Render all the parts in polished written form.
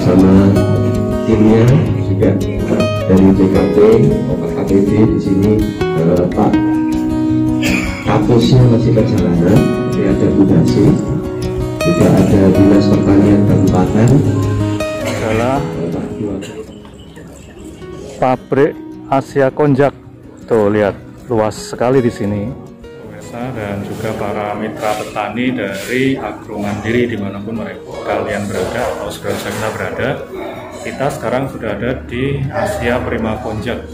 bersama timnya juga dari BKT, Pak KPD di sini, Pak Kapusnya masih perjalanan, jadi ada Budasi, juga ada Dinas Pertanian Kabupaten. Adalah pabrik Asia Konjak. Tuh lihat, luas sekali di sini. Dan juga para mitra petani dari Agro Mandiri dimanapun kalian berada atau saudara kita berada, kita sekarang sudah ada di Asia Prima Konjak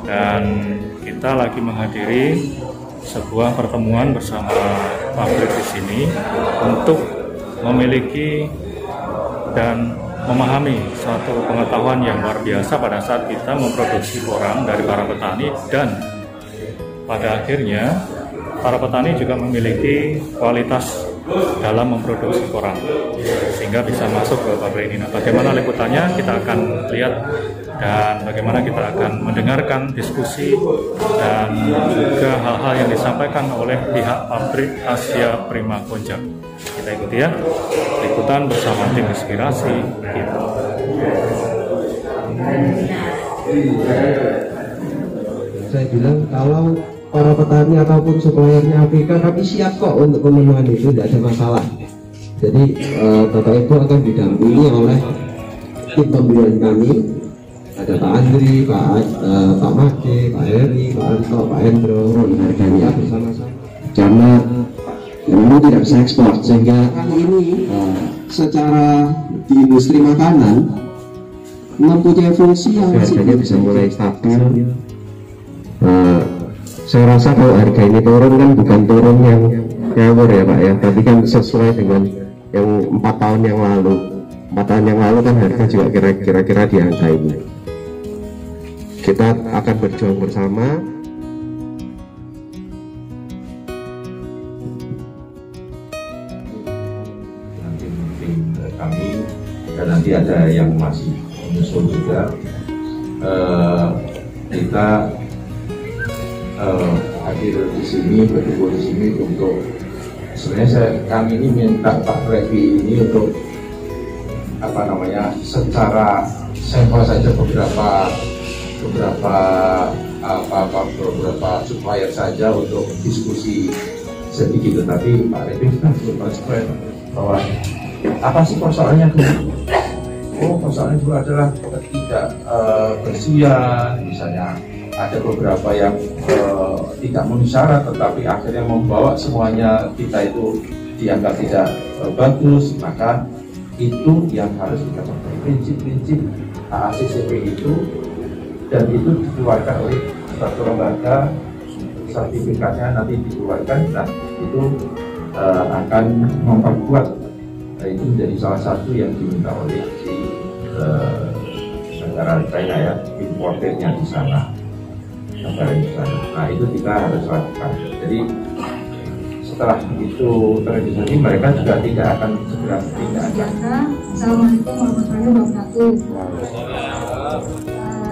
dan kita lagi menghadiri sebuah pertemuan bersama pabrik di sini untuk memiliki dan memahami suatu pengetahuan yang luar biasa pada saat kita memproduksi porang dari para petani, dan pada akhirnya para petani juga memiliki kualitas dalam memproduksi porang sehingga bisa masuk ke pabrik ini. Nah, bagaimana liputannya kita akan lihat, dan bagaimana kita akan mendengarkan diskusi dan juga hal-hal yang disampaikan oleh pihak pabrik Asia Prima Konjak. Kita ikuti ya liputan bersama tim inspirasi kita. Saya bilang kalau para petani ataupun suppliernya Afrika, kami siap kok untuk pemenuhan itu, tidak ada masalah. Jadi Bapak Ibu akan didampingi oleh tim pembelian kami, ada Pak Andri, Pak Made, Pak Heri, Pak Anto, Pak Hendro, harganya bersama-sama. Karena ini tidak bisa ekspor, sehingga kali ini secara di industri makanan mempunyai fungsi yang harganya bisa mulai stabil. Saya rasa kalau harga ini turun kan bukan turun yang ngawur ya Pak ya, tapi kan sesuai dengan yang 4 tahun yang lalu. 4 tahun yang lalu kan harga juga kira-kira di angka ini. Kita akan berjuang bersama. Nanti kami dan nanti ada yang masih menyusul juga. Kita hadir di sini, berkumpul di sini untuk sebenarnya kami ini minta Pak Revi ini untuk secara sampel saja beberapa supplier saja untuk diskusi sedikit, tetapi Pak Revi kan belum transparan bahwa apa sih persoalannya dulu. Persoalannya dulu adalah ketidakbersihan, misalnya ada beberapa yang tidak memenuhi syarat, tetapi akhirnya membawa semuanya kita itu dianggap tidak bagus. Maka itu yang harus kita pakai, prinsip-prinsip AACCP itu, dan itu dikeluarkan oleh satu lembaga, sertifikatnya nanti dikeluarkan. Nah itu akan memperkuat, itu menjadi salah satu yang diminta oleh si negara China ya, importernya di sana. Nah itu kita harus lakukan. Jadi setelah itu terrealisasi, mereka juga tidak akan segera tindakan. Assalamualaikum warahmatullahi wabarakatuh.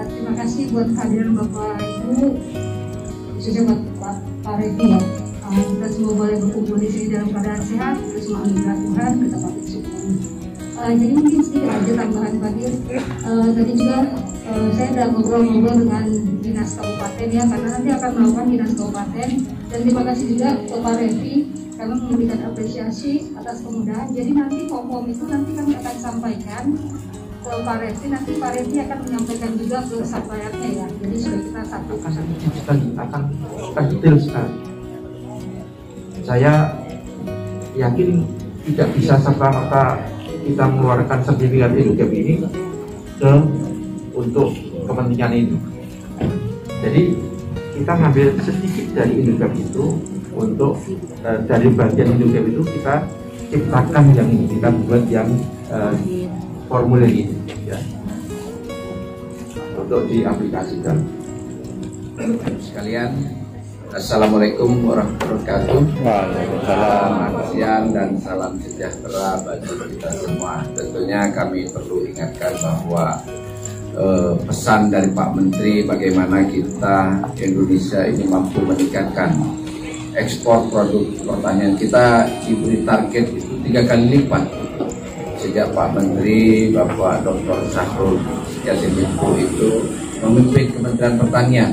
Terima kasih buat kehadiran Bapak Ibu, khususnya buat Pak Revi ya. Kita semua boleh berkumpul di sini dalam keadaan sehat, kita semua anugerah Tuhan, kita patut syukur. Jadi mungkin sedikit aja tambahan tadi. Tadi juga saya sudah ngobrol-ngobrol dengan dinas kabupaten ya, karena nanti akan melakukan dinas kabupaten, dan terima kasih juga ke Pak Revi karena memberikan apresiasi atas kemudahan. Jadi nanti form itu nanti kami akan sampaikan ke Pak Revi, nanti Pak Revi akan menyampaikan juga ke suppliernya ya. Jadi sudah kita satukan. Akan detail sekali. Saya yakin tidak bisa serta-merta kita mengeluarkan sertifikat EduGap ini untuk kepentingan ini. Jadi kita ngambil sedikit dari EduGap itu untuk dari bagian EduGap itu kita ciptakan yang ini, kita buat yang formulir ini ya, untuk diaplikasikan. Sekalian, Assalamualaikum warahmatullahi wabarakatuh. Selamat siang dan salam sejahtera bagi kita semua. Tentunya kami perlu ingatkan bahwa pesan dari Pak Menteri bagaimana kita Indonesia ini mampu meningkatkan ekspor produk pertanian kita, diberi target itu 3 kali lipat sejak Pak Menteri Bapak Dr. Syahrul Yassin Limpo itu memimpin Kementerian Pertanian.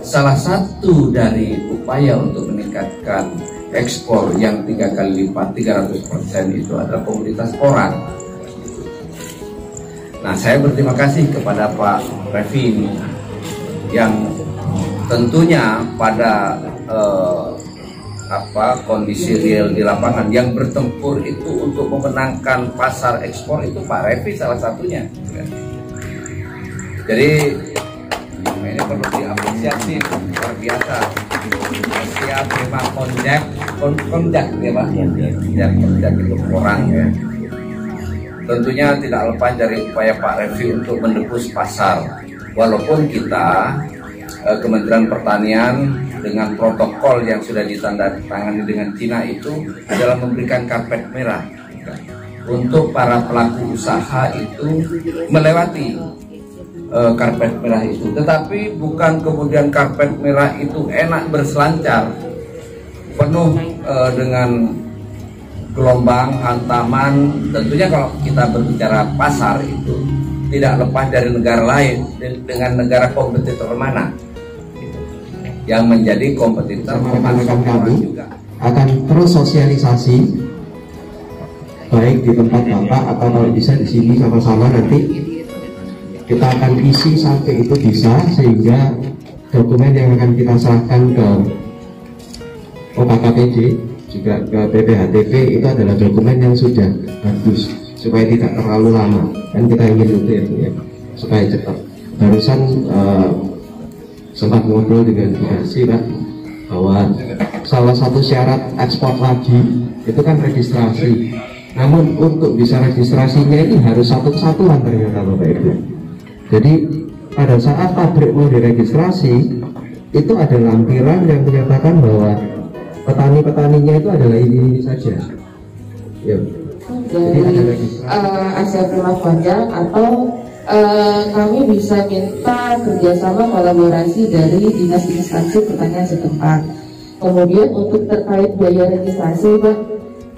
Salah satu dari upaya untuk meningkatkan ekspor yang 3 kali lipat 300% itu adalah komoditas porang. Nah, saya berterima kasih kepada Pak Revi ini yang tentunya pada kondisi real di lapangan yang bertempur itu untuk memenangkan pasar ekspor itu Pak Revi salah satunya. Jadi ini perlu diapresiasi luar biasa. Siap memang konjak ya Pak. Konjak itu orang ya. Tentunya tidak lepas dari upaya Pak Revi untuk menembus pasar. Walaupun kita Kementerian Pertanian dengan protokol yang sudah ditandatangani dengan Cina itu adalah memberikan karpet merah untuk para pelaku usaha itu melewati karpet merah itu, tetapi bukan kemudian karpet merah itu enak berselancar penuh dengan gelombang, hantaman. Tentunya kalau kita berbicara pasar itu tidak lepas dari negara lain dengan negara kompetitor mana yang menjadi kompetitor. Rekan-rekan kami akan terus sosialisasi baik di tempat Bapak atau kalau bisa di sini sama-sama nanti kita akan isi sampai itu bisa, sehingga dokumen yang akan kita serahkan ke OKKPD juga ke BPHTP itu adalah dokumen yang sudah bagus supaya tidak terlalu lama, kan kita ingin itu ya supaya cepat. Barusan sempat ngobrol dengan Bukasi Pak bahwa salah satu syarat ekspor lagi itu kan registrasi. Namun untuk bisa registrasinya ini harus satu kesatuan ternyata Bapak Ibu. Jadi pada saat pabrik mau diregistrasi itu ada lampiran yang menyatakan bahwa petani-petaninya itu adalah ini saja. Ya. Jadi ada registrasi. Asia Prima Konjak atau kami bisa minta kerjasama kolaborasi dari dinas instansi pertanian setempat. Kemudian untuk terkait biaya registrasi, Pak,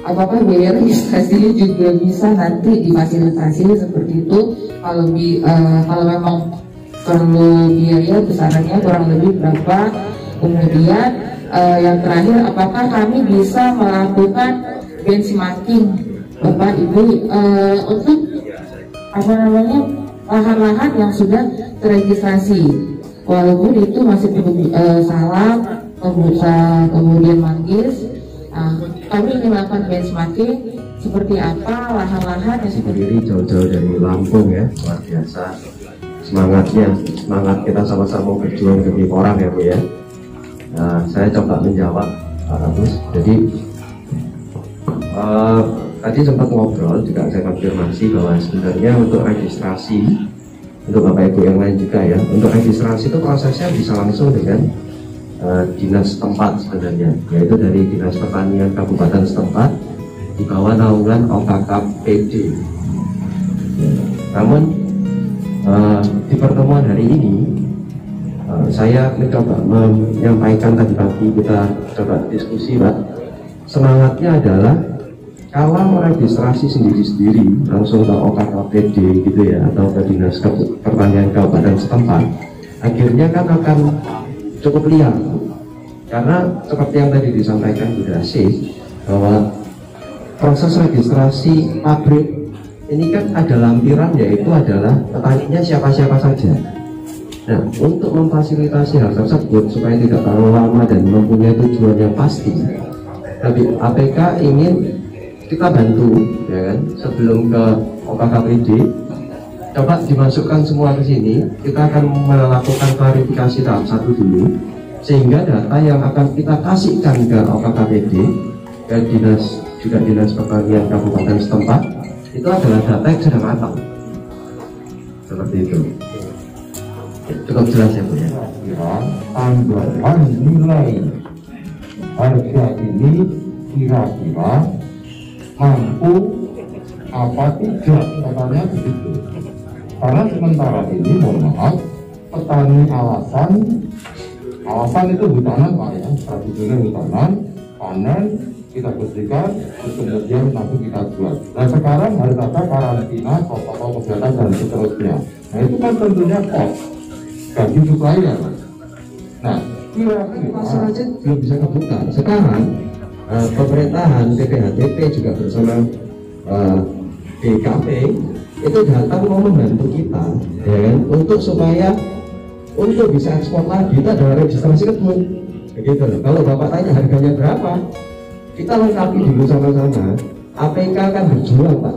apakah biaya registrasinya juga bisa nanti difasilitasi seperti itu? Kalau memang perlu biaya besarannya kurang lebih berapa? Kemudian yang terakhir, apakah kami bisa melakukan benchmarking, Bapak Ibu, untuk lahan-lahan yang sudah terregistrasi, walaupun itu masih perlu salam, kemudian manggis. Kami ingin melakukan benchmarking seperti apa lahan-lahan yang berdiri jauh-jauh dari Lampung ya, luar biasa semangat kita sama-sama berjuang demi orang ya Bu ya. Nah, saya coba menjawab Pak Agus. Jadi tadi sempat ngobrol juga saya konfirmasi bahwa sebenarnya untuk registrasi untuk Bapak Ibu yang lain juga ya, untuk registrasi itu prosesnya bisa langsung dengan dinas setempat sebenarnya, yaitu dari Dinas Pertanian Kabupaten setempat di bawah naungan OKKPD. Namun di pertemuan hari ini saya mencoba menyampaikan tadi pagi kita coba diskusi Pak, semangatnya adalah kalau registrasi sendiri-sendiri langsung ke OKKPD gitu ya, atau ke Dinas Pertanian Kabupaten setempat, akhirnya kan akan cukup liar, karena seperti yang tadi disampaikan Bu Dasi bahwa proses registrasi pabrik ini kan ada lampiran, yaitu adalah petaninya siapa-siapa saja. Nah, untuk memfasilitasi hal tersebut supaya tidak terlalu lama dan mempunyai tujuan yang pasti, tapi APK ingin kita bantu ya kan, sebelum ke OKKPD coba dimasukkan semua ke sini. Kita akan melakukan klarifikasi tahap 1 dulu, sehingga data yang akan kita kasihkan ke OKKPD, ke Dinas Pertanian Kabupaten setempat, itu adalah data yang sudah matang. Seperti itu. Cukup jelas ya Bu ya. Anggaran nilai harga ini kira-kira mampu apa tidak, katanya begitu. Karena sementara ini mohon maaf, petani alasan itu hutanan Pak ya, tradisional hutanan, panen kita bersihkan, terus kemudian nanti kita jual. Nah sekarang harus ada karantina, protokol kesehatan dan seterusnya. Nah itu kan tentunya cost bagi supplier. Nah pasar aja belum bisa kebuka. Sekarang pemerintahan PPHTP juga bersama DKP itu datang mau membantu kita, ya kan, untuk supaya untuk bisa ekspor lagi. Itu adalah registrasi kebun, begitu loh. Kalau bapak tanya harganya berapa, kita lengkapi dulu sama-sama. APK kan berjuang pak.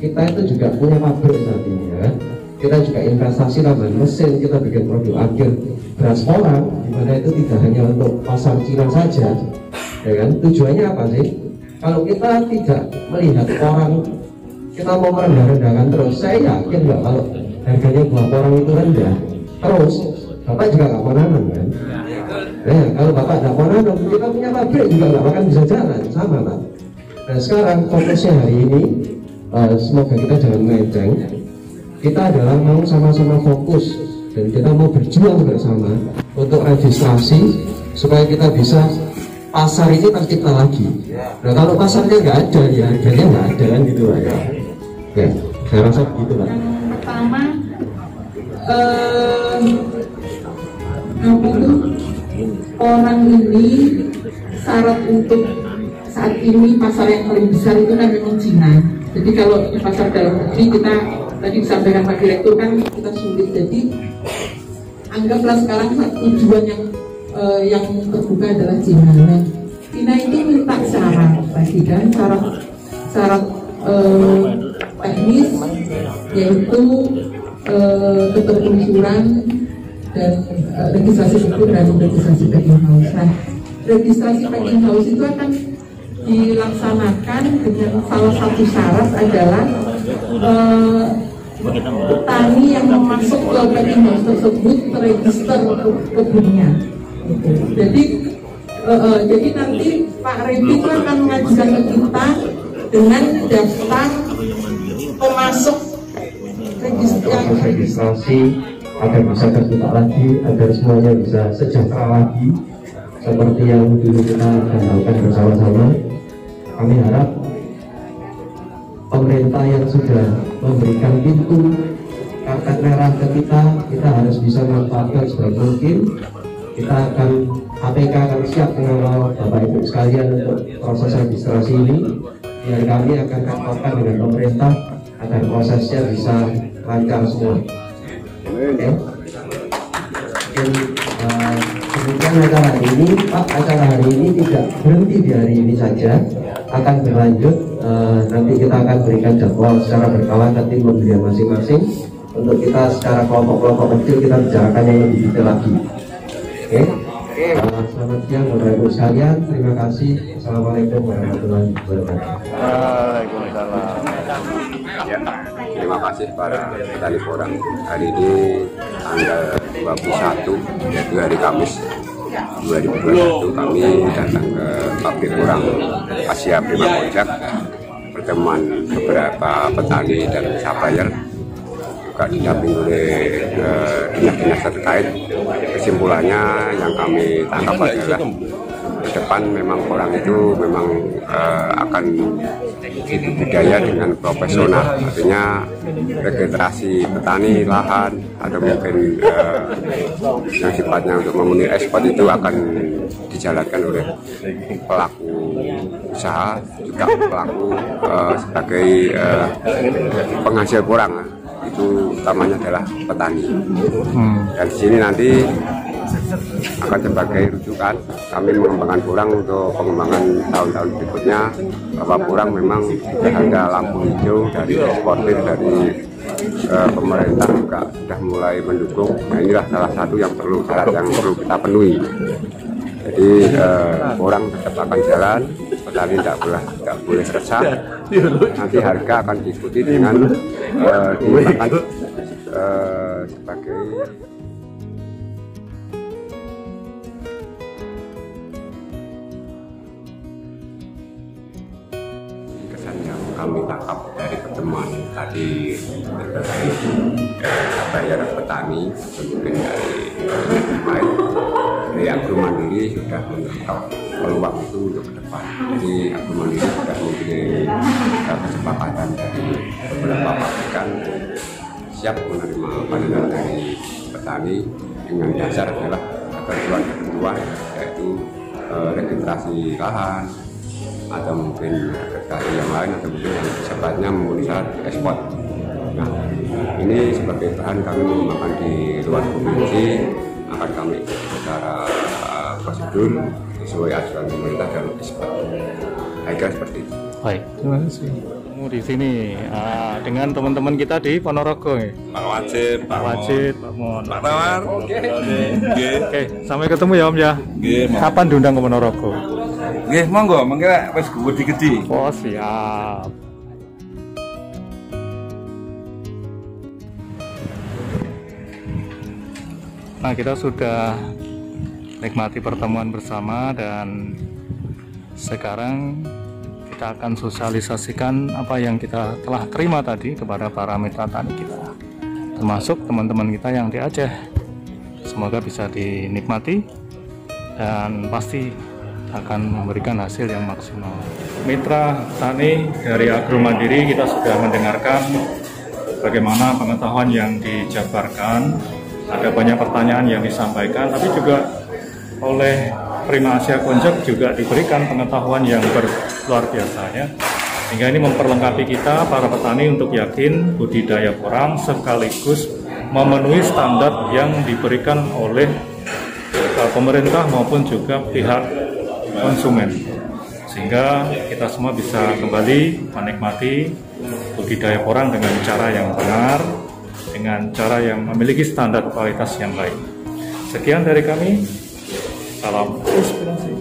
Kita itu juga punya pabrik saat ini, ya. Kita juga investasi tambahan mesin, kita bikin produk akhir beras orang, dimana itu tidak hanya untuk pasar Cina saja, ya kan. Tujuannya apa sih? Kalau kita tidak melihat orang, kita mau merendah-rendahkan terus, saya yakin nggak kalau harganya buah orang itu rendah terus, bapak juga nggak mau nanam kan? Nah, kalau bapak nggak mau nanam, kita punya pabrik juga nggak akan bisa jalan, sama pak. Nah sekarang fokusnya hari ini, semoga kita jangan melenceng. Kita adalah mau sama-sama fokus dan kita mau berjuang bersama untuk registrasi supaya kita bisa pasar ini tercipta lagi. Nah kalau pasarnya nggak ada, ya harganya nggak ada kan gitu lah ya. Ya, saya rasa begitu lah. Yang pertama, apa tuh, orang ini syarat untuk saat ini pasar yang paling besar itu kan memang Cina. Jadi kalau pasar dalam negeri kita tadi disampaikan Pak Direktur kan kita sulit. Jadi anggaplah sekarang tujuan yang terbuka adalah Cina. Nah, Cina itu minta syarat tadi kan, syarat teknis yaitu keterunsuran dan registrasi kebun dan registrasi packing house. Nah, registrasi packing house itu akan dilaksanakan dengan salah satu syarat adalah petani yang masuk ke packing house tersebut terregister kebunnya. Jadi nanti Pak Repi itu akan mengajukan ke kita dengan daftar pemasok registrasi agar bisa terbuka lagi, agar semuanya bisa sejahtera lagi seperti yang dulu kita lakukan bersama-sama. Kami harap pemerintah yang sudah memberikan pintu karpet merah ke kita harus bisa memanfaatkan sebaik mungkin. Kita akan APK akan siap mengawal Bapak Ibu sekalian untuk proses registrasi ini. Biar kami akan katakan dengan pemerintah agar prosesnya bisa lancar semua. Oke. Kemudian acara hari ini, Pak, acara hari ini tidak berhenti di hari ini saja, akan berlanjut. Nanti kita akan berikan jadwal secara berkala ke tim pembelian masing-masing untuk kita secara kelompok-kelompok kecil kita bicarakan yang lebih detail lagi. Oke. Selamat siang Bapak Ibu sekalian, terima kasih. Assalamualaikum warahmatullahi wabarakatuh. Waalaikumsalam. Ya, terima kasih para petani porang. Hari ini tanggal 21, yaitu hari Kamis 2021, kami datang ke pabrik porang Asia Prima Konjak, pertemuan beberapa petani dan supplier, juga didampingi oleh dinas-dinas terkait. Kesimpulannya yang kami tangkap adalah ke depan memang orang itu memang akan hidup budaya dengan profesional, artinya regenerasi petani lahan atau mungkin yang sifatnya untuk memenuhi ekspor itu akan dijalankan oleh pelaku usaha, juga pelaku sebagai penghasil porang. Itu utamanya adalah petani. Dan di sini nanti akan sebagai rujukan kami mengembangkan porang untuk pengembangan tahun-tahun berikutnya, bahwa porang memang ada lampu hijau dari eksportir, dari pemerintah juga sudah mulai mendukung. Nah, inilah salah satu yang perlu kita penuhi. Jadi porang tetap akan jalan, petani tidak boleh resah. Nanti harga akan diikuti dengan diletakkan sebagai kesan yang kami tangkap dari pertemuan tadi terkait bayar petani, mungkin dari lain. dari Agro Mandiri sudah menangkap peluang itu untuk ke depan. Jadi Agro Mandiri sudah mempunyai kesepakatan dari beberapa pabrikan siap menerima panenan dari petani dengan dasar adalah ketentuan yaitu regenerasi lahan atau mungkin regenerasi yang lain atau mungkin yang sifatnya memenuhi syarat ekspor. Nah, ini sebagai bahan kami mengembangkan di luar provinsi akan kami secara prosedur sesuai aturan pemerintah dan ekspor. Kira seperti itu. Baik, terima kasih. Di sini dengan teman-teman kita di Ponorogo ya. Pak Wajid, Pak Wajid, Pak Mon, Pak Tawar. Oke, sampai ketemu ya Om ya. Kapan diundang ke Ponorogo? Nggih, monggo, mengkira wis gede-gede. Oh, siap. Nah, kita sudah nikmati pertemuan bersama dan sekarang kita akan sosialisasikan apa yang kita telah terima tadi kepada para mitra tani kita, termasuk teman-teman kita yang di Aceh. Semoga bisa dinikmati dan pasti akan memberikan hasil yang maksimal. Mitra tani dari Agro Mandiri, kita sudah mendengarkan bagaimana pengetahuan yang dijabarkan. Ada banyak pertanyaan yang disampaikan, tapi juga oleh Prima Asia Konjak juga diberikan pengetahuan yang luar biasanya, sehingga ini memperlengkapi kita para petani untuk yakin budidaya porang sekaligus memenuhi standar yang diberikan oleh pemerintah maupun juga pihak konsumen, sehingga kita semua bisa kembali menikmati budidaya porang dengan cara yang benar, dengan cara yang memiliki standar kualitas yang baik. Sekian dari kami. Salam inspirasi.